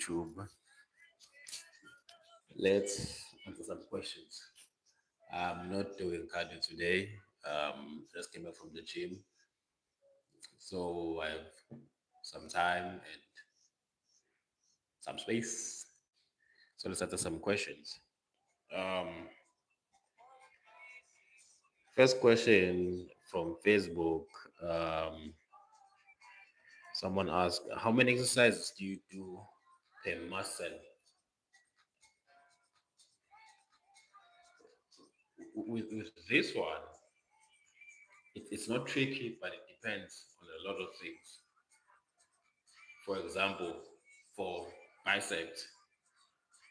YouTube. Let's answer some questions. I'm not doing cardio today. Just came back from the gym, so I have some time and some space. So let's answer some questions. Um, First question from Facebook. Um, Someone asked, "How many exercises do you do per muscle?" With this one, it's not tricky, but it depends on a lot of things. For example, for biceps,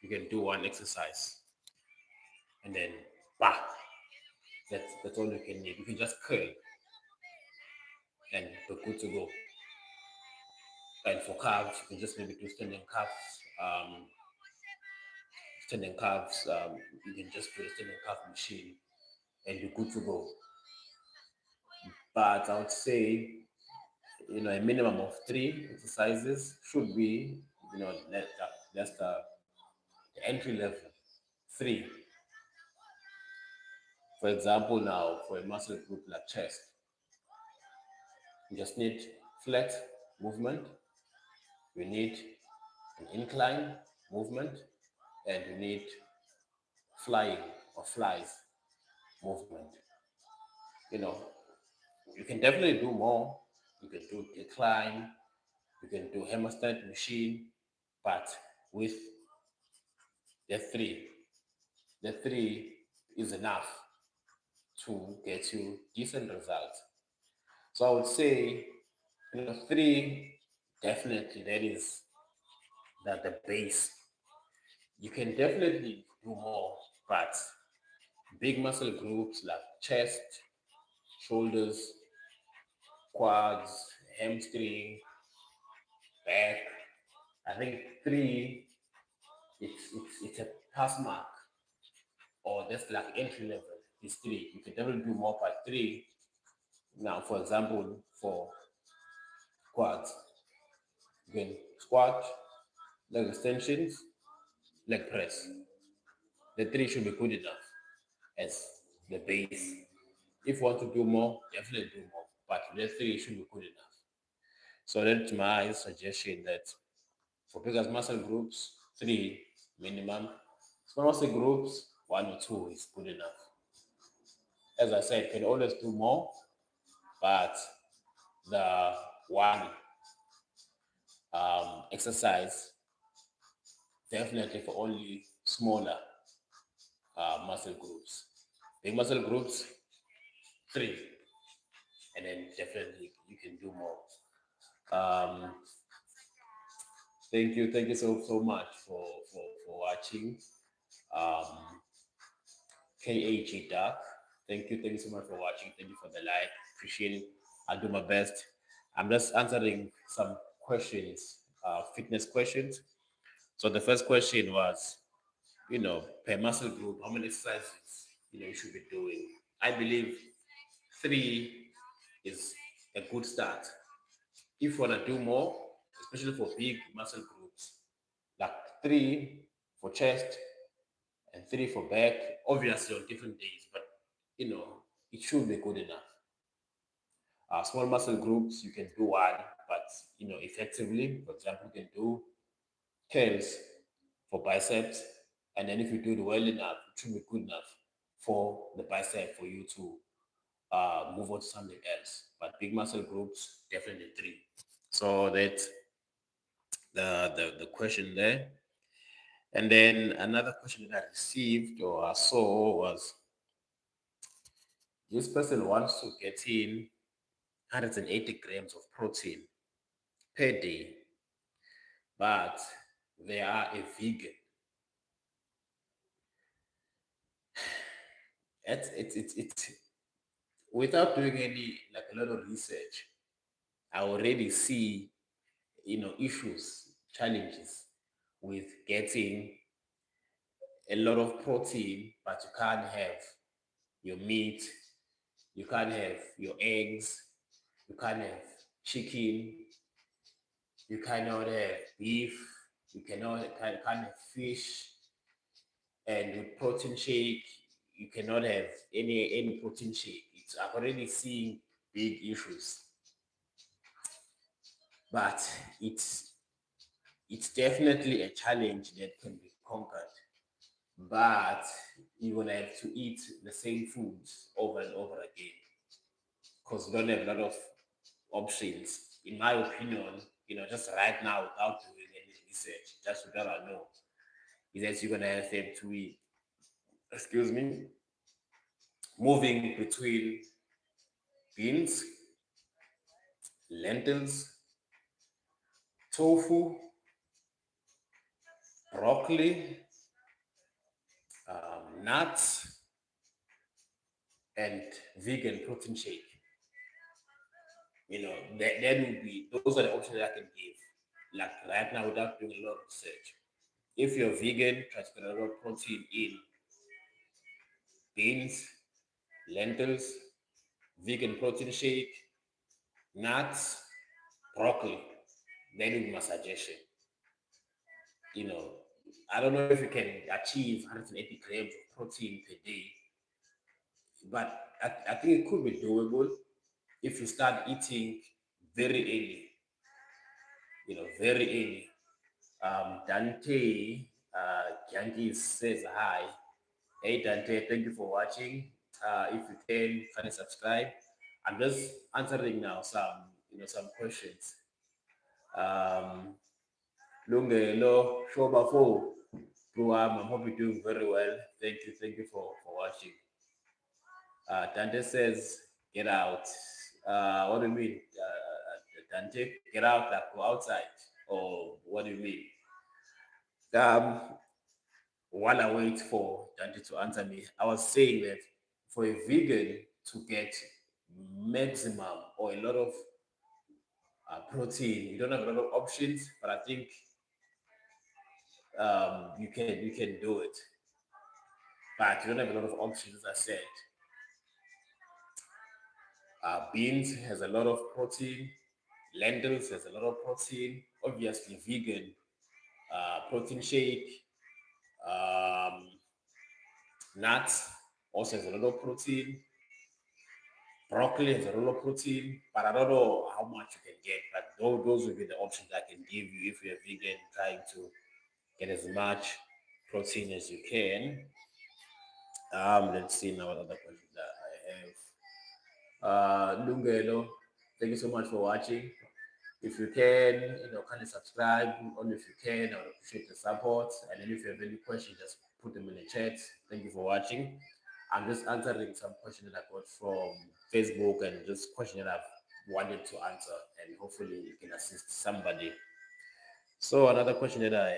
you can do one exercise and then bah, that's all you can need. You can just curl and you're good to go. And for calves, you can just maybe do standing calves. You can just do a standing calf machine and you're good to go. But I would say, a minimum of three exercises should be, that's the entry level. Three. For example, now for a muscle group like chest, you just need flex movement, you need an incline movement, and you need flying or flies movement. You know, you can definitely do more. You can do decline, you can do hammerstand machine, but with the three, the three is enough to get you decent results. So I would say, three definitely that is the base. You can definitely do more, but big muscle groups like chest, shoulders, quads, hamstring, back. I think three, it's a pass mark, or that's like entry level. Is three. You can definitely do more, but three. Now, for example, for quads, you can squat, leg extensions, leg press. The three should be good enough as the base. If you want to do more, definitely do more. But the three should be good enough. So that's my suggestion that for bigger muscle groups, three minimum. Small muscle groups, one or two is good enough. As I said, can always do more, but the one exercise definitely for only smaller muscle groups. Big muscle groups, three, and then definitely you can do more. Um, thank you so much for watching. Um, KAG Duck. Thank you so much for watching. Thank you for the like. Appreciate it. I'll do my best. I'm just answering some questions, fitness questions. So the first question was, per muscle group, how many exercises you should be doing? I believe three is a good start. If you wanna do more, especially for big muscle groups, like three for chest and three for back, obviously on different days, but it should be good enough. Small muscle groups, you can do one, but effectively. For example, you can do curls for biceps, and then if you do it well enough, it should be good enough for the bicep for you to move on to something else. But big muscle groups, definitely three. So that's the question there. And then another question that I received or I saw was, this person wants to get in 180 grams of protein per day, but they are a vegan. It's without doing any like a lot of research, I already see issues, challenges with getting a lot of protein, but you can't have your meat, you can't have your eggs, you can't have chicken, you cannot have beef. You can't have fish, and with protein shake, you cannot have any protein shake. I've already seen big issues, but it's it's definitely a challenge that can be conquered. But you're gonna have to eat the same foods over and over again because you don't have a lot of options. In my opinion, just right now without doing any research, just what I know is that you're gonna have to be, excuse me, moving between beans, lentils, tofu, broccoli, nuts, and vegan protein shake. That would be, those are the options that I can give. Like right now, without doing a lot of research. If you're vegan, try to get a lot of protein in beans, lentils, vegan protein shake, nuts, broccoli. That would be my suggestion. You know, I don't know if you can achieve 180 grams of protein per day, but I think it could be doable if you start eating very early, very early. Dante Yankee says hi. Hey Dante, thank you for watching. If you can subscribe. I'm just answering now some questions. Um, Lungelo, Shobafo, Bruam, I hope you're doing very well. Thank you for watching. Dante says, get out. What do you mean, Dante? Get out, like go outside. Or what do you mean? Um, while I wait for Dante to answer me, I was saying that for a vegan to get maximum or a lot of protein, you don't have a lot of options, but I think you can do it. But you don't have a lot of options, as I said. Beans has a lot of protein. Lentils has a lot of protein. Obviously, vegan protein shake. Um, nuts also has a lot of protein. Broccoli has a lot of protein, but I don't know how much you can get. But those will be the options I can give you if you're vegan, trying to get as much protein as you can. Let's see now what other questions that I have. Lungelo, thank you so much for watching. If you can, kind of subscribe only if you can. I would appreciate the support. And then if you have any questions, just put them in the chat. Thank you for watching. I'm just answering some questions that I got from Facebook and just questions that I've wanted to answer, and hopefully it can assist somebody. So another question that I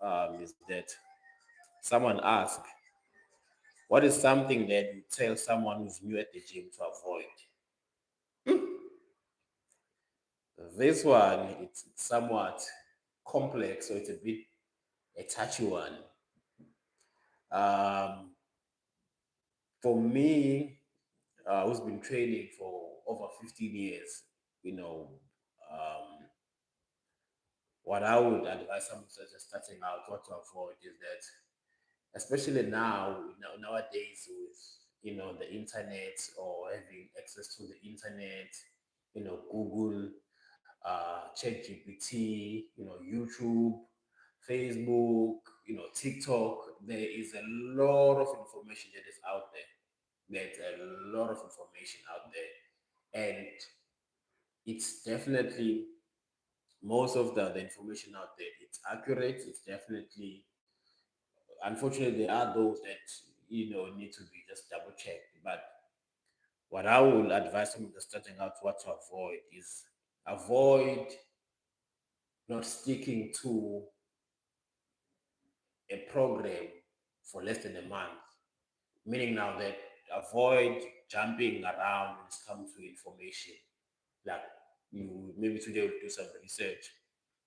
have is that someone asked, "What is something that you tell someone who's new at the gym to avoid?" This one, it's somewhat complex, so it's a bit a touchy one. Um, for me, who's been training for over 15 years, you know, um, what I would advise someone who's just starting out what to avoid is that, especially now, nowadays with the internet or having access to the internet, Google, ChatGPT, YouTube, Facebook, TikTok. There is a lot of information that is out there. There's a lot of information out there, and it's definitely most of the information out there. It's accurate. It's definitely. Unfortunately, there are those that need to be just double checked. But what I will advise someone just starting out what to avoid is avoid not sticking to a program for less than a month. Meaning now that avoid jumping around when it comes to information. Like you maybe today we do some research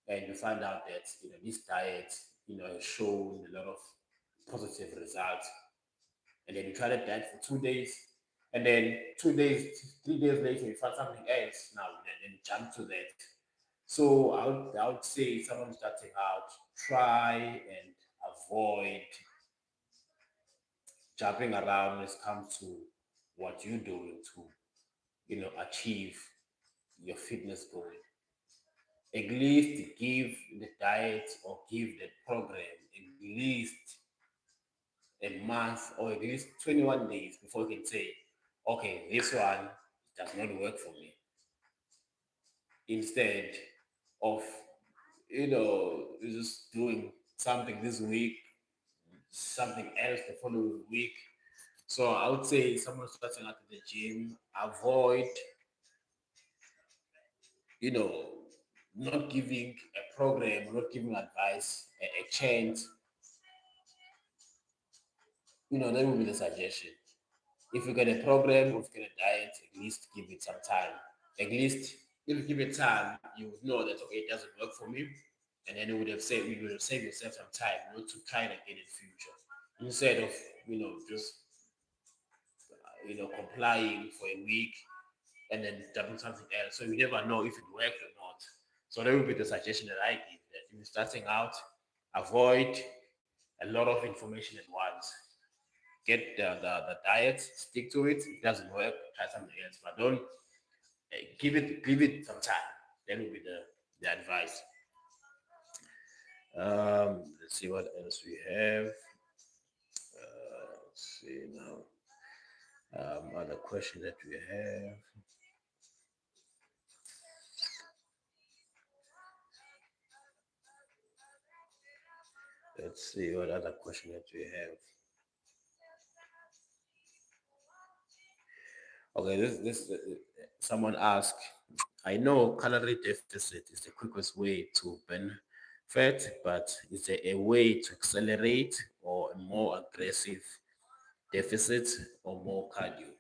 and you find out that this diet has shown a lot of positive results, and then you try that diet for 2 days, and then 2 days, 3 days later you find something else now, then jump to that. So I would say someone starting out, try and avoid jumping around when it comes to what you're doing to, achieve your fitness goal. At least give the diet or give the program at least a month or at least 21 days before you can say, okay, this one does not work for me. Instead of, just doing something this week, something else the following week. So I would say someone starting out at the gym, avoid, you know, not giving a program, not giving advice a chance. That will be the suggestion. If you get a program, if you get a diet, at least give it some time. At least if you give it time, you would know that okay, it doesn't work for me, and then you would have saved yourself some time, not to try it again in the future. Instead of just complying for a week and then doing something else. So you never know if it worked or not. So that would be the suggestion that I give, that if you're starting out, avoid a lot of information at once. Get the diet, stick to it. If it doesn't work, try something else. But don't give it some time. That would be the advice. Let's see what else we have. Let's see now. Other question that we have. Let's see what other question that we have. Okay, this someone asked. I know calorie deficit is the quickest way to burn fat, but is there a way to accelerate or a more aggressive deficit or more cardio?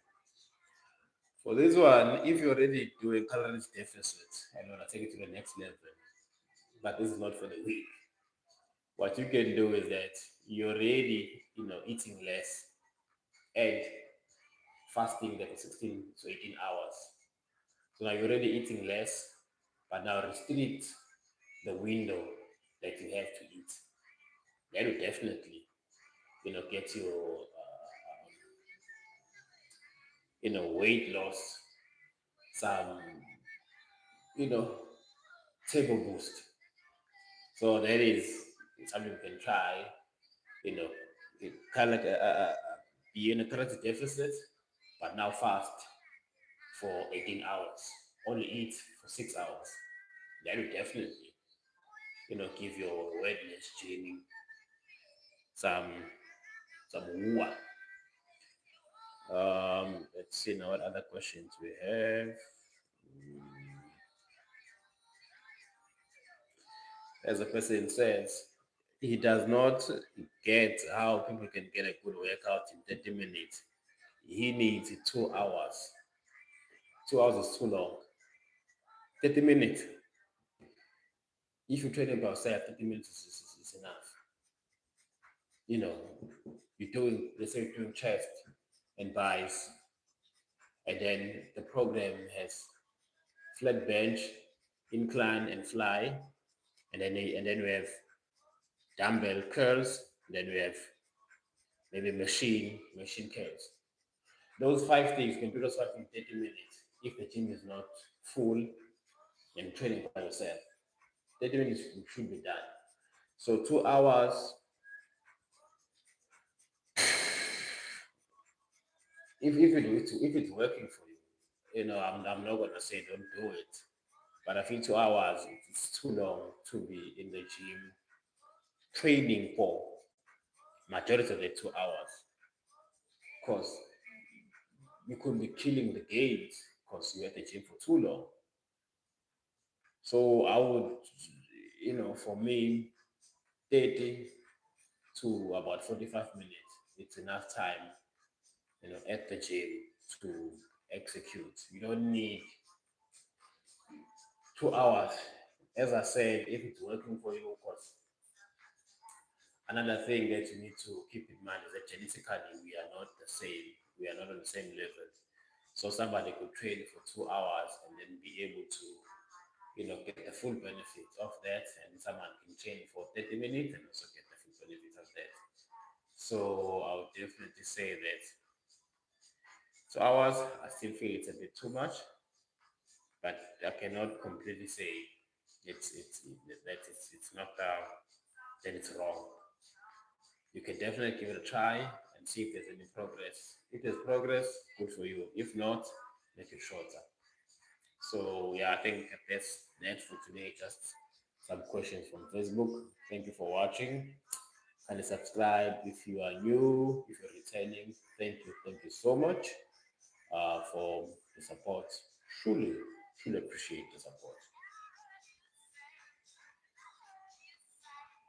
For this one, if you're already doing calories deficit and want to take it to the next level, but this is not for the week, what you can do is that you're already, eating less and fasting there for 16 to 18 hours. So now you're already eating less, but now restrict the window that you have to eat. That will definitely, get your, weight loss, some, you know, table boost. So that is something you can try, you know, kind of like be in a calorie deficit, but now fast for 18 hours. Only eat for 6 hours. That will definitely, give your weight loss journey some woo. Let's see now what other questions we have. As a person says, he does not get how people can get a good workout in 30 minutes. He needs 2 hours. 2 hours is too long. 30 minutes. If you train about say 30 minutes is enough. You know, let's say you're doing chest and buys, and then the program has flat bench, incline and fly, and then we have dumbbell curls, and then we have maybe machine curls. Those five things can do those five in 30 minutes if the gym is not full and training by yourself. 30 minutes should be done. So 2 hours, if it's working for you, I'm not gonna say don't do it. But I feel 2 hours it's too long to be in the gym training for majority of the 2 hours. Because you could be killing the gains because you're at the gym for too long. So I would, for me, 30 to about 45 minutes, it's enough time, at the gym to execute. You don't need 2 hours. As I said, if it's working for you, of course. Another thing that you need to keep in mind is that genetically we are not the same. We are not on the same level. So somebody could train for 2 hours and then be able to, get the full benefit of that, and someone can train for 30 minutes and also get the full benefit of that. So I would definitely say that 2 hours, I still feel it's a bit too much, but I cannot completely say it's not that it's wrong. You can definitely give it a try and see if there's any progress. If there's progress, good for you. If not, make it shorter. So yeah, I think that's that for today. Just some questions from Facebook. Thank you for watching. Kindly subscribe if you are new, if you're returning. Thank you so much for the support. Truly, truly appreciate the support.